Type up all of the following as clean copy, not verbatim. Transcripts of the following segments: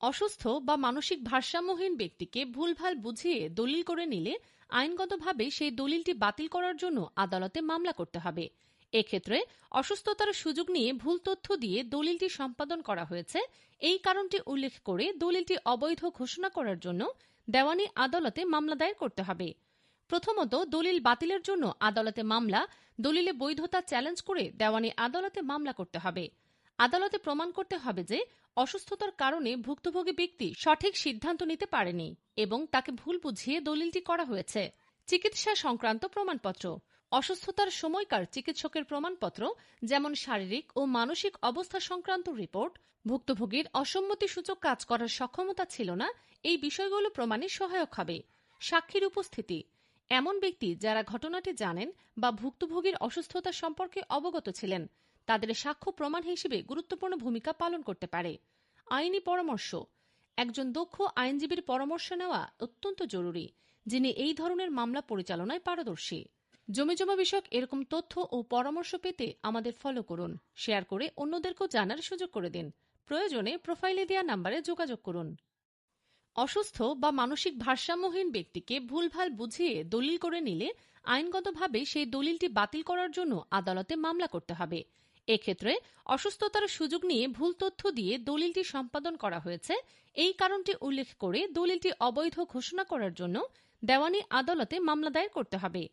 অসুস্থ বা মানসিক ভারসাম্যহীন ব্যক্তিকে ভুলভাল বুঝিয়ে দলিল করে নিলে আইনগতভাবে সেই দলিলটি বাতিল করার জন্য আদালতে মামলা করতে হবে। এক্ষেত্রে অসুস্থতার সুযোগ নিয়ে ভুল তথ্য দিয়ে দলিলটি সম্পাদন করা হয়েছে এই কারণটি উল্লেখ করে দলিলটি অবৈধ ঘোষণা করার জন্য দেওয়ানি আদালতে মামলা দায়ের করতে হবে। প্রথমত, দলিল বাতিলের জন্য আদালতে মামলা, দলিলে বৈধতা চ্যালেঞ্জ করে দেওয়ানি আদালতে মামলা করতে হবে। আদালতে প্রমাণ করতে হবে যে অসুস্থতার কারণে ভুক্তভোগী ব্যক্তি সঠিক সিদ্ধান্ত নিতে পারেনি এবং তাকে ভুল বুঝিয়ে দলিলটি করা হয়েছে। চিকিৎসা সংক্রান্ত প্রমাণপত্র: অসুস্থতার সময়কার চিকিৎসকের প্রমাণপত্র, যেমন শারীরিক ও মানসিক অবস্থা সংক্রান্ত রিপোর্ট, ভুক্তভোগীর অসম্মতিসূচক কাজ করার সক্ষমতা ছিল না, এই বিষয়গুলো প্রমাণে সহায়ক হবে। সাক্ষীর উপস্থিতি: এমন ব্যক্তি যারা ঘটনাটি জানেন বা ভুক্তভোগীর অসুস্থতা সম্পর্কে অবগত ছিলেন, তাদের সাক্ষ্য প্রমাণ হিসেবে গুরুত্বপূর্ণ ভূমিকা পালন করতে পারে। আইনি পরামর্শ: একজন দক্ষ আইনজীবীর পরামর্শ নেওয়া অত্যন্ত জরুরি, যিনি এই ধরনের মামলা পরিচালনায় পারদর্শী। জমিজমা বিষয়ক এরকম তথ্য ও পরামর্শ পেতে আমাদের ফলো করুন, শেয়ার করে অন্যদেরকেও জানার সুযোগ করে দিন। প্রয়োজনে প্রোফাইলে দেওয়া নাম্বারে যোগাযোগ করুন। অসুস্থ বা মানসিক ভারসাম্যহীন ব্যক্তিকে ভুলভাল বুঝিয়ে দলিল করে নিলে আইনগতভাবে সেই দলিলটি বাতিল করার জন্য আদালতে মামলা করতে হবে। এক্ষেত্রে অসুস্থতার সুযোগ নিয়ে ভুল তথ্য দিয়ে দলিলটি সম্পাদন করা হয়েছে এই কারণটি উল্লেখ করে দলিলটি অবৈধ ঘোষণা করার জন্য দেওয়ানি আদালতে মামলা দায়ের করতে হবে।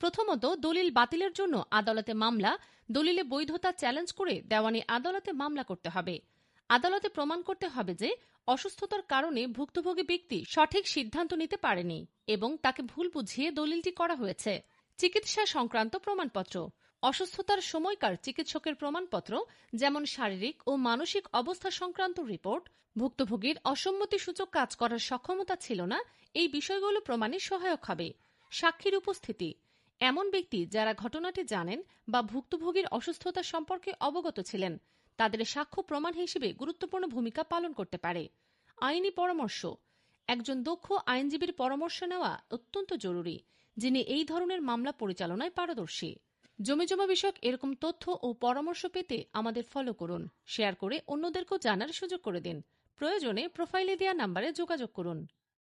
প্রথমত, দলিল বাতিলের জন্য আদালতে মামলা, দলিলে বৈধতা চ্যালেঞ্জ করে দেওয়ানি আদালতে মামলা করতে হবে। আদালতে প্রমাণ করতে হবে যে অসুস্থতার কারণে ভুক্তভোগী ব্যক্তি সঠিক সিদ্ধান্ত নিতে পারেনি এবং তাকে ভুল বুঝিয়ে দলিলটি করা হয়েছে। চিকিৎসা সংক্রান্ত প্রমাণপত্র: অসুস্থতার সময়কার চিকিৎসকের প্রমাণপত্র, যেমন শারীরিক ও মানসিক অবস্থা সংক্রান্ত রিপোর্ট, ভুক্তভোগীর অসম্মতিসূচক কাজ করার সক্ষমতা ছিল না, এই বিষয়গুলো প্রমাণে সহায়ক হবে। সাক্ষীর উপস্থিতি: এমন ব্যক্তি যারা ঘটনাটি জানেন বা ভুক্তভোগীর অসুস্থতা সম্পর্কে অবগত ছিলেন, তাদের সাক্ষ্য প্রমাণ হিসেবে গুরুত্বপূর্ণ ভূমিকা পালন করতে পারে। আইনি পরামর্শ: একজন দক্ষ আইনজীবীর পরামর্শ নেওয়া অত্যন্ত জরুরি, যিনি এই ধরনের মামলা পরিচালনায় পারদর্শী। জমিজমা বিষয়ক এরকম তথ্য ও পরামর্শ পেতে আমাদের ফলো করুন, শেয়ার করে অন্যদেরকেও জানার সুযোগ করে দিন। প্রয়োজনে প্রোফাইলে দেওয়া নাম্বারে যোগাযোগ করুন।